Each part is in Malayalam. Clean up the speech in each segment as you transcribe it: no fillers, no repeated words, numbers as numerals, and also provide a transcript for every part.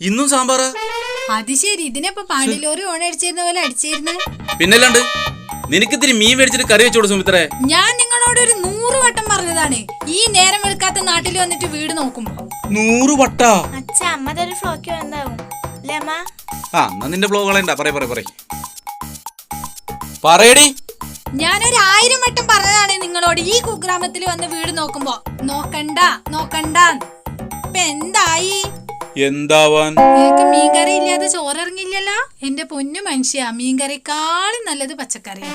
ഇന്നും സാമ്പാറാ? അത് ശരി, ഇതിനെപ്പോ പാണ്ടിലോറി ഓൺ അടിച്ചിരുന്ന പോലെ അടിച്ചിരുന്നു. പിന്നല്ലാണ്ട് നിനക്കിത്തിരി മീൻ മേടിച്ചിട്ട് കറി വെച്ചോളൂ സുമിത്രേ. ഞാൻ നിങ്ങളോട് ഒരു 100 വട്ടം പറഞ്ഞതാണ് ഈ നേരം വെളുക്കാത്ത നാട്ടിൽ വന്നിട്ട് വീട് നോക്കുമ്പോ. 100 വട്ടാ? അച്ഛാ അമ്മതൊരു ഫ്ലോക്ക് എന്താവും അല്ലേ അമ്മ? ആ എന്നാ നിന്റെ ബ്ലോഗ് കളയണ്ട. പറയടി. ഞാനൊരു 1000 വട്ടം പറഞ്ഞതാണ് നിങ്ങളോട് ഈ കുഗ്രാമത്തിൽ വന്ന് വീട് നോക്കുമ്പോ. നോക്കണ്ട നോക്കണ്ട. ഇപ്പൊ എന്തായി? എന്താവാൻ? നിനക്ക് മീൻകറി ഇല്ലാതെ ചോറിറങ്ങില്ലല്ലോ. എന്റെ പൊന്നു മനുഷ്യ, മീൻകറിക്കാളും നല്ലത് പച്ചക്കറിയാ.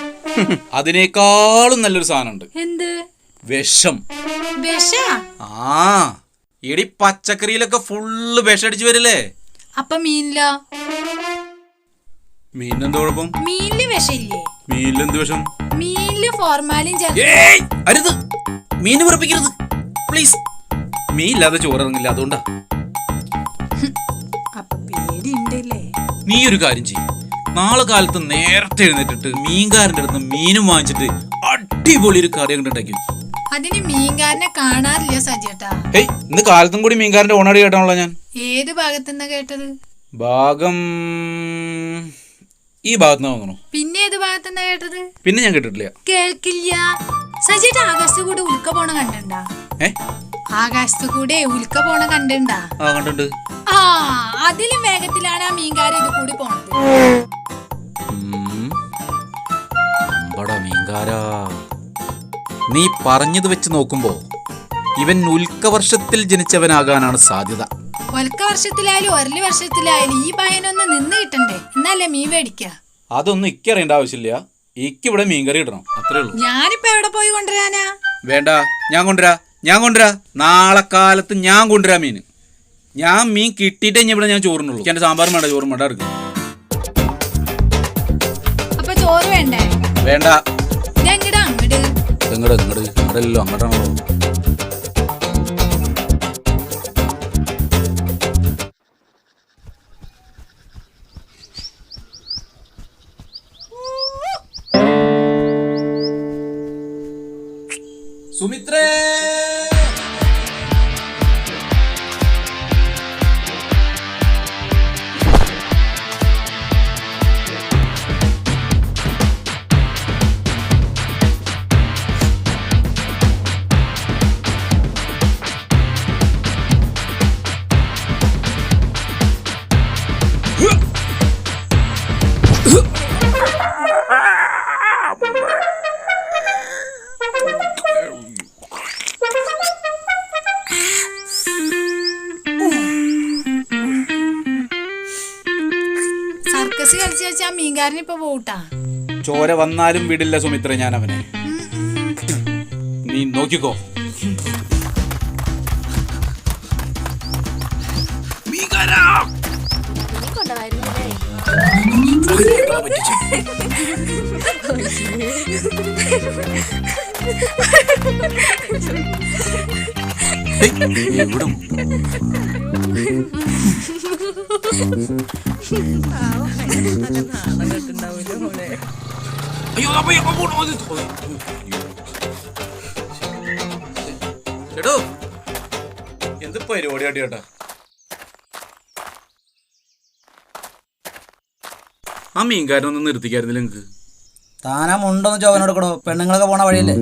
അതിനേക്കാളും നല്ലൊരു സാധനമുണ്ട്. എന്ത്? വിഷം. വിഷ? ആ എടി, പച്ചക്കറിയിലൊക്കെ ഫുള്ള് വിഷം അടിച്ചു വരില്ലേ? അപ്പൊ മീനിലോ? മീനിനെന്ത് കുഴപ്പം? മീനില് വിഷയില്ലേ? മീനിലെന്ത് വിഷം? മീനില് ഫോർമാലിൻ അരുത്, മീൻ ഉറപ്പിക്കരുത് പ്ലീസ്. മീൻ ഇല്ലാതെ ചോറിറങ്ങില്ല, അതുകൊണ്ടാ. അപ്പൊ പേടിയുണ്ടല്ലേ? നീ ഒരു കാര്യം ചെയ്യും, നാളെ കാലത്ത് നേരത്തെ എഴുന്നേറ്റിട്ട് മീൻകാരന്റെ അടുത്ത് മീനും വാങ്ങിച്ചിട്ട് അടിപൊളി ഒരു കറി ഉണ്ടാക്കി. അതിന് മീൻകാരനെ കാണാറില്ല സജിയേട്ടാ. ഹേയ്, ഇന്ന് കാലത്തും കൂടി മീൻകാരന്റെ ഓണടി കേട്ടാണല്ലോ ഞാൻ. ഏത് ഭാഗത്തുനിന്നാ കേട്ടത്? ഭാഗം ഈ ഭാഗത്തുനിന്ന് തോന്നണു. പിന്നെ ഏത് ഭാഗത്തുനിന്നാ കേട്ടത്? പിന്നെ ഞാൻ കേട്ടിട്ടില്ല. കേൾക്കില്ല. സജിയേട്ടാ ആകാശത്ത് കൂടെ ഉൽക്ക പോണ കണ്ടിണ്ടാ? ആകാശത്ത് കൂടെ ഉൽക്ക പോണ കണ്ടിണ്ടാ? ആ കണ്ടിട്ടുണ്ട്. ആ അതിലും വേഗത്തിലാണ് ആ മീൻകാരൻ ഇത് കൂടി പോണത്. മീൻകാരാ, നീ പറഞ്ഞത് വെച്ച് നോക്കുമ്പോ ഇവൻ ഉൽക്കവർഷത്തിൽ ജനിച്ചവനാകാനാണ് സാധ്യത. ഒൽക്ക വർഷത്തിലായാലും 1 വർഷത്തിലായാലും ഈ പയ്യനൊന്ന് നിന്ന് കിട്ടണ്ടേ, എന്നല്ലേ മീൻ മേടിക്ക. അതൊന്നും ഇക്കറിയേണ്ട ആവശ്യമില്ല. ഇവിടെ മീൻകറി ഇടണം, അത്രേ ഉള്ളൂ. ഞാനിപ്പോ എവിടെ പോയി കൊണ്ടുവരാനാ? വേണ്ട, ഞാൻ കൊണ്ടുവരാ. നാളെ കാലത്ത് ഞാൻ കൊണ്ടുവരാ മീൻ. ഞാൻ മീൻ കിട്ടിയിട്ടേ ഇവിടെ ഞാൻ ചോറിനുള്ളൂ. എന്റെ സാമ്പാറും വേണ്ട, ചോറും വേണ്ട. എടുക്കും. അപ്പൊ ചോറ് വേണ്ടേ? വേണ്ട. അങ്ങോട്ട് അങ്ങോട്ടല്ലോ, അങ്ങോട്ടാണല്ലോ. സുമിത്രേ, സർക്കസ് കളിച്ച് വെച്ചാ മീൻകാരൻ ഇപ്പൊ പോട്ടാ. ചോര വന്നാലും വിടില്ല സുമിത്ര ഞാൻ അവനെ. നീ നോക്കിക്കോ. എവിടെ എടോ, എന്ത് പരിപാടി ആട്ടിയാട്ടാ? ആ മീൻകാരനൊന്നും നിർത്തിക്കായിരുന്നില്ല നിങ്ങക്ക്? താനാ മുണ്ടൊന്ന് ചോവനോടുക്കണോ? പെണ്ണുങ്ങളൊക്കെ പോണ വഴിയല്ലേ?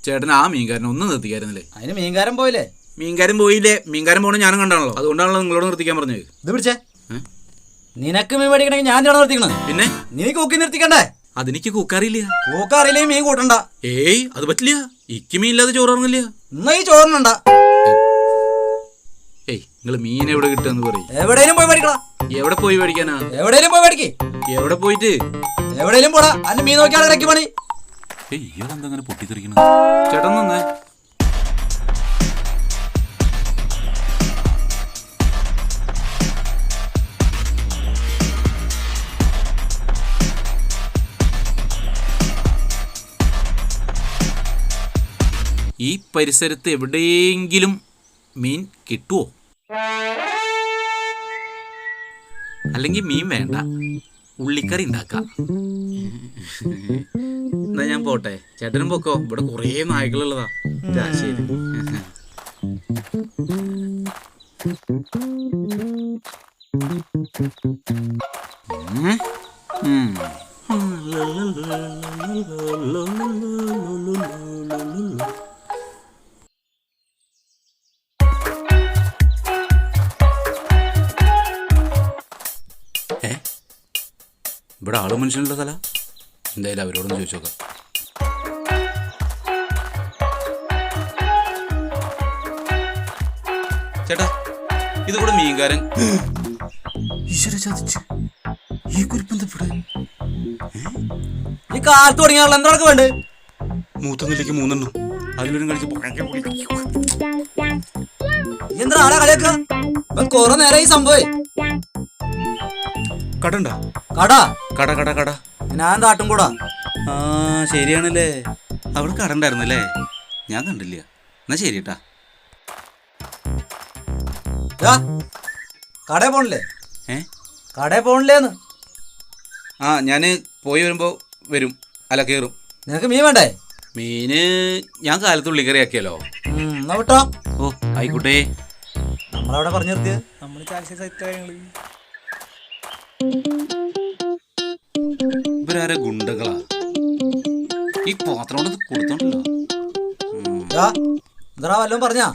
ചേട്ടൻ ആ മീൻകാരനെ ഒന്നും നിർത്തിക്കായിരുന്നില്ലേ? അതിന് മീൻകാരൻ പോയില്ലേ? മീൻകാരൻ പോയില്ലേ? മീൻകാരൻ പോണ ഞാനും കണ്ടാണല്ലോ. അതുകൊണ്ടാണല്ലോ നിങ്ങളോട് നിർത്തിക്കാൻ പറഞ്ഞത്. ഇത് പിടിച്ചേ. നിനക്ക് മീൻ മേടിക്കണമെങ്കിൽ ഞാൻ ചേട്ടാ നിർത്തിക്കണത്. പിന്നെ നീ കൂക്കി നിർത്തിക്കണ്ടേ? അതെനിക്ക് കൂക്കാറിയില്ല. കൂക്കാറില്ലേ മീൻ കൂട്ടണ്ട. ഏയ് അത് പറ്റില്ല. ഇക്ക് മീൻ ഇല്ലാതെ ചോറിറങ്ങില്ല. എന്നാ ഈ ചോറിനുണ്ട. ഏയ് നിങ്ങൾ മീൻ എവിടെ കിട്ടുമെന്ന് പറയും. എവിടെയും പോയി മേടിക്കടാ. എവിടെ പോയി മേടിക്കാനാ? എവിടെയും പോയി മേടിക്കേ. എവിടെ പോയിട്ട്? എവിടെയും പോടാ. അല്ല മീൻ നോക്കിയാണ് ഇറക്കി പണി. ഇയാളെന്താ പൊട്ടിത്തെറിക്കണം? ചേട്ടൻ നന്നേ. ഈ പരിസരത്ത് എവിടെയെങ്കിലും മീൻ കിട്ടുമോ? അല്ലെങ്കിൽ മീൻ വേണ്ട, ഉള്ളിക്കറി ഉണ്ടാക്കാം. എന്നാ ഞാൻ പോട്ടെ, ചേട്ടനും പൊക്കോ. ഇവിടെ കുറേ നായ്ക്കളുള്ളതാ. ശരി. ഇവിടെ ആള് മനുഷ്യനുള്ള സ്ഥല എന്തായാലും അവരോടൊന്ന് ചോദിച്ചു നോക്കാം. ചേട്ടാ ഇത് കൂടെ മീൻകാരൻ ഈശ്വര ചതിച്ചു. ഈ കുരിപ്പെന്തപ്പെടെ ഈ കാലത്ത് തുടങ്ങിയാണല്ലോ എന്തൊക്കെ വേണ്ട? മൂത്ത നിലയ്ക്ക് 3 എണ്ണം അതിലൊരു കളിച്ച് എന്താ ആളെ കളിയാക്ക? കൊറേ നേരം ഈ സംഭവം കടണ്ട കട കട കട കട ഞാൻ താട്ടും കൂടാ. ആ ശരിയാണല്ലേ, അവിടെ കടണ്ടായിരുന്നല്ലേ, ഞാൻ കണ്ടില്ല. എന്നാ ശരി കേട്ടാ. കടയിൽ പോണില്ലേ? ഏ കടയിൽ പോണില്ലേന്ന്? ആ ഞാൻ പോയി വരും അല്ല കയറും. നിനക്ക് മീൻ വേണ്ടേ? മീന് ഞാൻ കാലത്ത് ഉള്ളിക്കറിയാക്കിയല്ലോ. എന്നാ വിട്ടോ. ഓ ആയിക്കോട്ടെ. നമ്മളവിടെ പറഞ്ഞു നിർത്തിയ ഇവരാരെ ഗുണ്ടകളാ, ഈ പാത്രം കൊണ്ട് കൊടുത്തോണ്ടല്ലോ. എന്താ വല്ലതും പറഞ്ഞാ?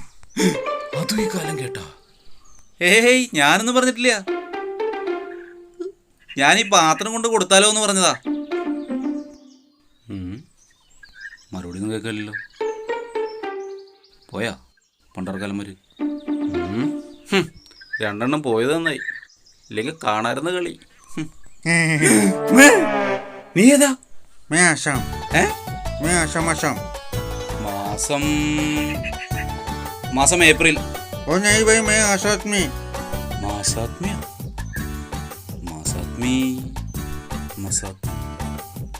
അതും ഈ കാലം കേട്ടാ? ഏയ് ഞാനൊന്നും പറഞ്ഞിട്ടില്ല, ഞാൻ ഈ പാത്രം കൊണ്ട് കൊടുത്താലോ എന്ന് പറഞ്ഞതാ. മറുപടി ഒന്നും കേൾക്കാമല്ലോ. പോയാ പണ്ടർക്കാലം വരെ 2 എണ്ണം പോയത് നന്നായി, ഇല്ലെങ്കിൽ കാണാറുന്ന കളി. നീ ഏതാ? ആശാം മാസം മാസം ഏപ്രിൽ. ओ नहीं भाई मैं आसाद में മാസാത്മ്യ മാസാത്മി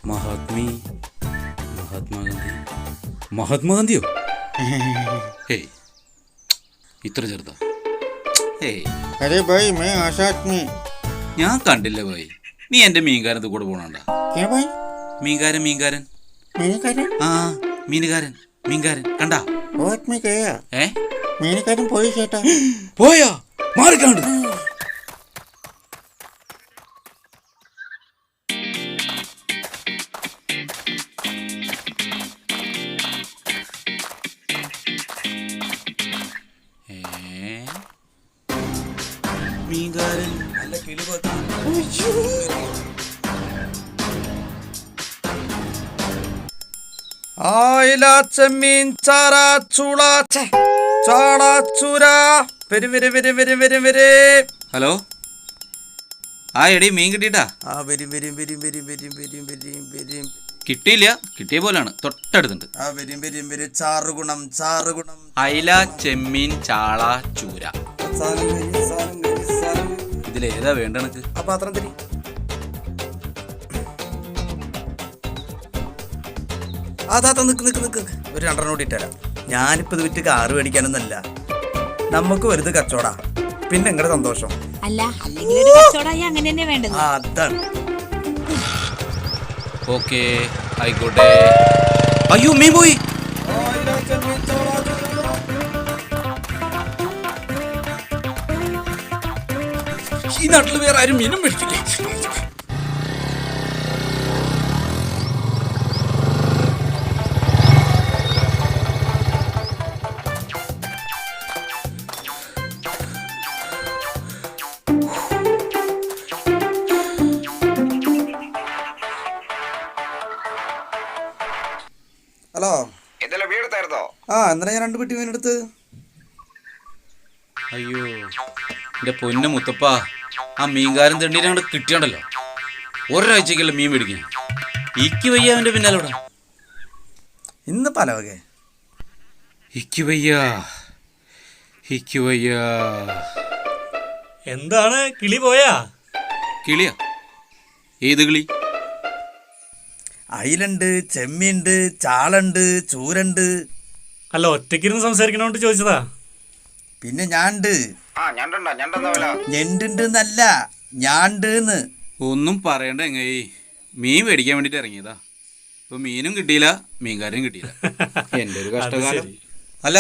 മഹാത്മി മഹാത്മാഗാന്ധിയോ? ഹേയ് ഇത്ര ചെറുതാ? ഹേയ് अरे भाई मैं आसाद में ഞാൻ കണ്ടില്ല ഭായി, നീ എന്റെ മീൻകാരൻ കൂടെ പോണണ്ട. क्या भाई മീൻകാരൻ मैंने कहा ആ മീൻകാരൻ കണ്ടാ? बहुत में गया ഏ मैंने कहा പോയി ചേട്ടാ. പോയാ മാറിക്കാണ്ട്. മീൻകാരൻ നല്ല കിളി പോലത്തെ ആയില ചെമ്മീൻ ചാറ ചൂള ചാള ചൂര വരും വരും വരും വരും വരും വരും. ഹലോ, ആ എടി മീൻ കിട്ടിട്ടാ? ആ വരും വരും വരും വരും വരും വരും വരും വരും. കിട്ടിയില്ല, കിട്ടിയ പോലാണ്, തൊട്ടടുത്തുണ്ട്. ആ വരും വരും വരും. ചാറ് ഗുണം ചാറ് ഗുണം. അയില ചെമ്മീൻ ചാള ചൂര. ഇതിലേതാ വേണ്ട എനിക്ക്? ആ പാത്രം തരി. അതാ നിക്ക് നിക്ക് നിക്ക് ഒരു 2 എണ്ണം കൂടി ഇട്ടുതരാം. ഞാനിപ്പോ ഇത് വിറ്റ് കാറ് മേടിക്കാനൊന്നല്ല, നമുക്ക് വരുത് കച്ചവടാ, പിന്നെ നിങ്ങളുടെ സന്തോഷം. അല്ല അല്ലെങ്കിൽ ഒരു കച്ചവടമായി അങ്ങനെ തന്നെ വേണ്ടത്. ആ അതാണ്. ഓക്കെ ആയിക്കോട്ടെ. അയ്യോ മീൻ പോയി. ഈ നാട്ടിൽ വേറെ ആരും മീനും മേടിക്കില്ലേ? ഹലോ, ഇതെല്ലാം വീടെടുത്തായിരുന്നോ? ആ എന്തിനാ ഞാൻ 2 പെട്ടി മീനെടുത്ത്? അയ്യോ എന്റെ പൊന്നു മുത്തപ്പ, ആ മീൻകാരൻ തെണ്ടീനെ അങ്ങോട്ട് കിട്ടിയാണ്ടല്ലോ, ഒരാഴ്ചക്കുള്ള മീൻ മേടിക്കാൻ. ഇക്ക് വയ്യ അവന്റെ പിന്നാലോടാ. ഇന്ന് പല വകെ. ഇക്ക് വയ്യ. എന്താണ് കിളി പോയാ? കിളിയാ? ഏത് കിളി? അയിലുണ്ട്, ചെമ്മീണ്ട്, ചാളുണ്ട്, ചൂരണ്ട്. അല്ല ഒറ്റയ്ക്കിരുന്ന് സംസാരിക്കണോണ്ട് ചോദിച്ചതാ. പിന്നെ ഞാണ്ട്. ആ ഞണ്ടെന്താ വില? ഞണ്ടുണ്ടെന്നല്ല, ഞാണ്ട്. ഒന്നും പറയണ്ട എങ്ങായി, മീൻ മേടിക്കാൻ വേണ്ടിട്ട് ഇറങ്ങിയതാ. ഇപ്പൊ മീനും കിട്ടിയില്ല, മീൻകാരനും കിട്ടിയില്ല. എന്റെ ഒരു കഷ്ടകാലം. അല്ല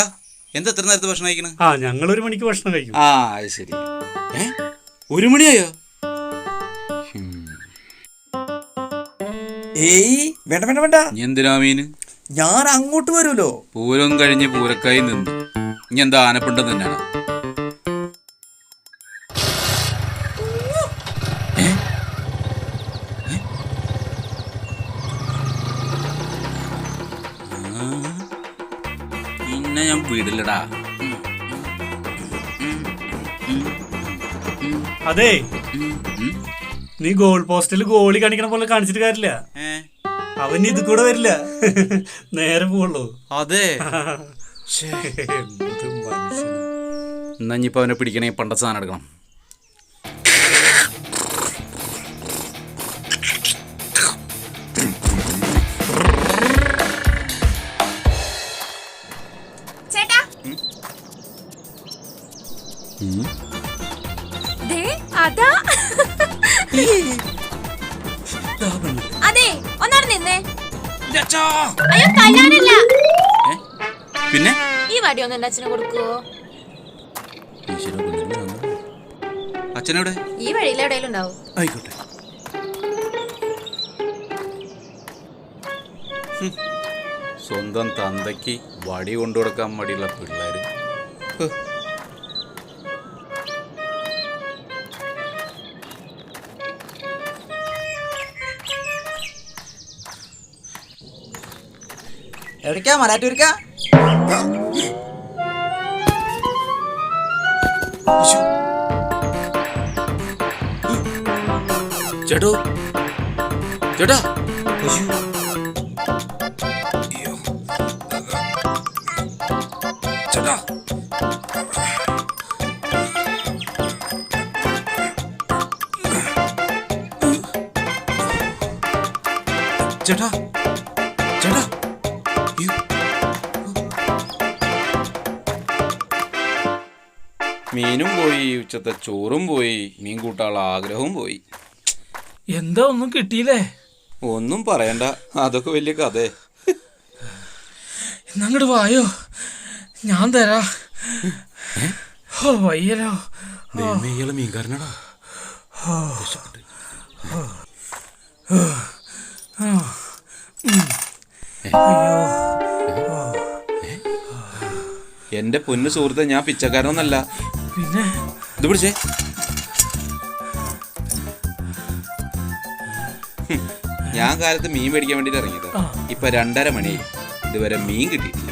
എന്താ എത്ര നേരത്തെ ഭക്ഷണം കഴിക്കണ? ആ ഞങ്ങൾ 1 മണിക്ക് ഭക്ഷണം കഴിക്കും. ആ അത് ശരി. 1 മണിയായോ? ഏയ് വേണ്ട വേണ്ട വേണ്ട, ഇനി എന്തിനാ മീന്? ഞാൻ അങ്ങോട്ട് വരുമല്ലോ. പൂരം കഴിഞ്ഞ് പൂരക്കായി നിന്ന് ഇനി എന്താ ആനപ്പിണ്ടം തന്നെയാണ്? പിന്നെ ഞാൻ വീടില്ലടാ. അതെ, നീ ഗോൾ പോസ്റ്റിൽ ഗോളി കാണിക്കണ പോലെ കാണിച്ചിട്ട് കാര്യമില്ല. അവൻ ഇത് കൂടെ വരില്ല, നേരെ പോവുള്ളൂ. അതെ. എന്ത് മനുഷ്യൻ. എന്നാ ഇനിയിപ്പോ അവനെ പിടിക്കണേ പണ്ട സാധനം എടുക്കണം. ചേട്ടാ ദേ അതാ. അതെ ഒന്നാണ് നിന്നേ. അയ്യോ കല്യാണല്ല. പിന്നെ ഈ വടി ഒന്ന് എന്റെ അച്ഛന് കൊടുക്കുവോ? അച്ഛനെവിടെ? ഈ വഴിയിൽ എവിടെയെങ്കിലും ഉണ്ടാവും. ആയിക്കോട്ടെ. സ്വന്തം തന്തയ്ക്ക് വടി കൊണ്ടുകൊടുക്കാൻ മടിയുള്ള പിള്ളേര്. എവിടേക്കാ? മരാറ്റൂരിക്കാ? ചേട്ടോ ചേട്ടാ, ചേട്ടാ ചേട്ടാ ചേട്ടാ. മീനും പോയി, ഉച്ചത്തെ ചോറും പോയി, മീൻ കൂട്ടാനുള്ള ആഗ്രഹവും പോയി. എന്താ ഒന്നും കിട്ടിയില്ലേ? ഒന്നും പറയണ്ട, അതൊക്കെ വലിയ കഥ. എന്നങ്ങോട്ട് വായോ, ഞാൻ തരാ. ഓ വയ്യല്ലോ. ഇയാള് മീൻകാരനാടാ. എന്റെ പൊന്നു സുഹൃത്തെ, ഞാൻ പിച്ചക്കാരനൊന്നല്ല. പിന്നെ ഇത് പിടിച്ചേ. ഞാൻ കാലത്ത് മീൻ മേടിക്കാൻ വേണ്ടിട്ട് ഇറങ്ങിയത്. ഇപ്പൊ 2:30 മണിയായി, ഇതുവരെ മീൻ കിട്ടിയിട്ടില്ല.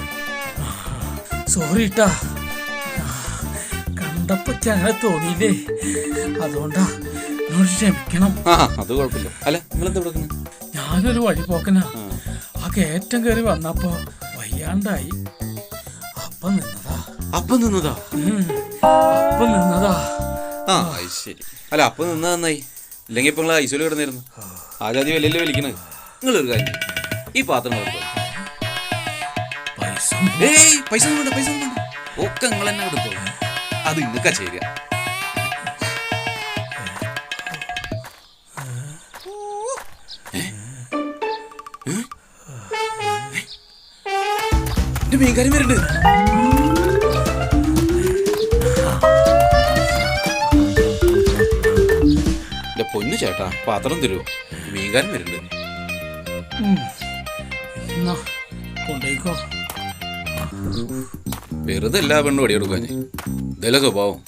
സോറി ഇട്ടാ, കണ്ടപ്പോ അങ്ങനെ തോന്നിയില്ലേ, അതുകൊണ്ടാ എന്നോട് ക്ഷമിക്കണം. അത് കുഴപ്പമില്ല. അല്ല നിങ്ങളെന്താ കൊടുക്കുന്നത്? ഞാനൊരു വഴിപോക്കനാ. ആ കയറ്റം കയറി വന്നപ്പോ വയ്യാണ്ടായി. അപ്പം നിന്നതാ. അപ്പം നിന്നതാ? അപ്പം നിന്നതാ. ആ ശരി. അല്ല അപ്പം നിന്നാ നന്നായി. ഇല്ലെങ്കിൽ ഇപ്പൊ നിങ്ങൾ ഐസോല് കിടന്നിരുന്നു. ആജാതി വലിയ വലിക്കണത്. നിങ്ങളൊരു കാര്യം, ഈ പാത്രം എടുത്തോ. പൈസ പൈസ ഒന്നും വേണ്ട, പൈസ ഒന്നും വേണ്ട. ഒക്കെ നിങ്ങൾ തന്നെ എടുത്തോ. അത് ഇങ്ങക്കാ ചേരുക. എന്റെ മീൻകാരൻ വരുന്നുണ്ട്. എന്റെ പൊന്നു ചേട്ടാ, പാത്രം തരുമോ? മീൻകാരൻ വരുന്നുണ്ട്. കൊണ്ടേക്കോ. വെറുതെ എല്ലാ പെണ്ണും അടി കൊടുക്കാൻ ഇതല്ല സ്വഭാവം.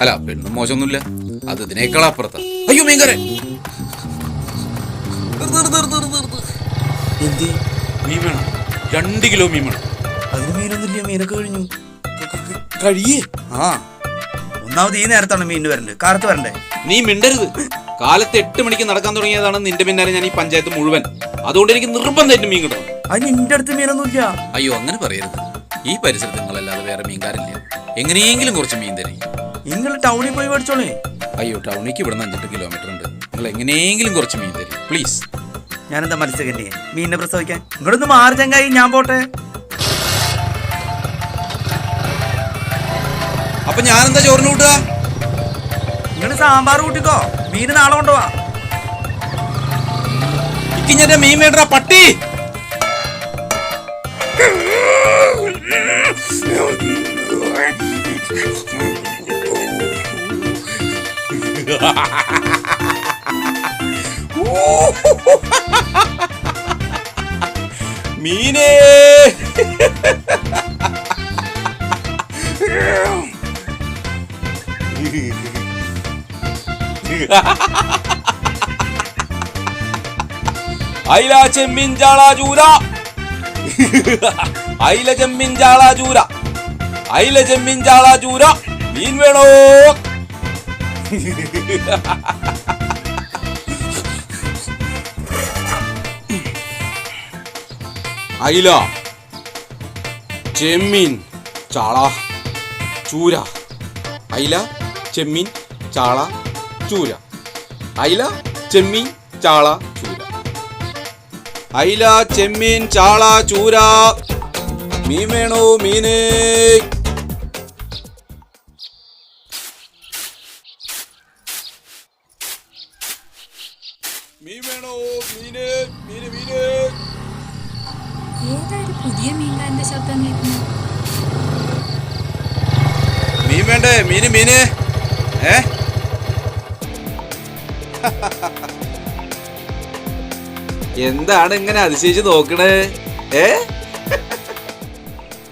അല്ല പെണ്ണും മോശമൊന്നുമില്ല, അത് ഇതിനേക്കാൾ അപ്പുറത്താ. അയ്യോ മീൻകാരൻ! എന്ത് മീൻ വേണം, 2 കിലോ മീൻ വേണം. അതിന് മീനൊന്നുമില്ല, മീനൊക്കെ കഴിഞ്ഞു. കഴിയേ? ആ ഒന്നാമത് ഈ നേരത്താണ് മീനിന് വരണ്ടേ, കാലത്ത് വരണ്ടേ. നീ മിണ്ടരുത്. കാലത്ത് 8 മണിക്ക് നടക്കാൻ തുടങ്ങിയതാണ് നിന്റെ പിന്നാലെ ഞാൻ ഈ പഞ്ചായത്ത് മുഴുവൻ. അതുകൊണ്ട് എനിക്ക് നിർബന്ധമായിട്ട് മീൻ കിട്ടണം. അതിന് എന്റെ അടുത്ത് മീനൊന്നുമില്ല. അയ്യോ അങ്ങനെ പറയരുത്. ഈ പരിസരത്ത് നിങ്ങളല്ലാതെ വേറെ മീൻകാരില്ല. എങ്ങനെയെങ്കിലും കുറച്ച് മീൻ തരും. നിങ്ങൾ ടൗണിൽ പോയി മേടിച്ചോളേ. അയ്യോ ടൗണിലേക്ക് ഇവിടെ 5-8 കിലോമീറ്റർ ഉണ്ട്. നിങ്ങൾ എങ്ങനെയെങ്കിലും കുറച്ച് മീൻ തരും പ്ലീസ്. ഞാനെന്താ മത്സ്യകന്യെ മീനിനെ പ്രസവിക്കാൻ? ഇങ്ങോട്ടൊന്ന് മാറി ചങ്ങായി, ഞാൻ പോട്ടെ. അപ്പൊ ഞാനെന്താ ചോറിന് കൂട്ടുക? നിങ്ങൾ സാമ്പാർ കൂട്ടിക്കോ, മീന് നാളെ കൊണ്ടുപോവാ. ഇക്കിഞ്ഞ മീൻ വേണ്ട പട്ടി. മീനേ അയില ചെമ്മീൻ ചാള ചൂര അയില ചെമ്മീൻ ചാള ചൂര അയില ചെമ്മീൻ ചാള ചൂര മീൻ വേണോ അയില ചെമ്മീൻ ചാള ചൂര അയില ചെമ്മീൻ ചാള ചൂര അയില ചെമ്മീൻ ചാള ചൂര അയില ചെമ്മീൻ ചാള ചൂര മീൻ വേണോ മീന് മീൻ വേണോ മീന് മീന് മീന് ഏതായാലും പുതിയ മീൻകാരന്റെ ശബ്ദം കേൾക്കുന്നു. മീൻ വേണ്ടേ മീന് മീന് എന്താണ് ഇങ്ങനെ അതിശയിച്ച് നോക്കണേ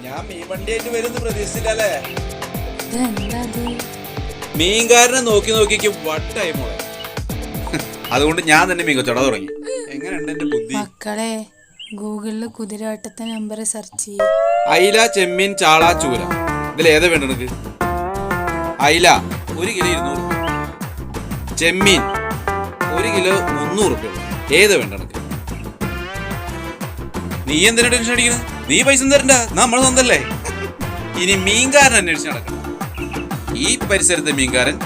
ഞാൻ മീൻ വണ്ടിയായിട്ട് വരുന്ന പ്രതീക്ഷിച്ചില്ലല്ലേ ഇതെന്താ ഇത്? മീൻകാരനെ നോക്കി നോക്കിക്ക് വട്ടായി മോളെ അതുകൊണ്ട് ഞാൻ തന്നെ മീൻ കച്ചവടം തുടങ്ങി എങ്ങനെയുണ്ട് എന്റെ ബുദ്ധി മക്കളെ ഗൂഗിളില് കുതിരവട്ടത്തെ നമ്പർ സെർച്ച് ചെയ്യും. അയില ചെമ്മീൻ ചാള ചൂര ഇതിൽ ഏതാ വേണ്ട നിനക്ക് അയില 1 കിലോ 200 രൂപ ചെമ്മീൻ 1 കിലോ 300 രൂപ ഏതാ വേണ്ട നിനക്ക് നീ എന്തിനാ ടെൻഷൻ അടിക്കുന്നത് നീ പൈസ തരണ്ട നമ്മൾ സ്വന്തല്ലേ ഇനി മീൻകാരൻ അന്വേഷിച്ച് നടക്കണം ഈ പരിസരത്തെ മീൻകാരൻ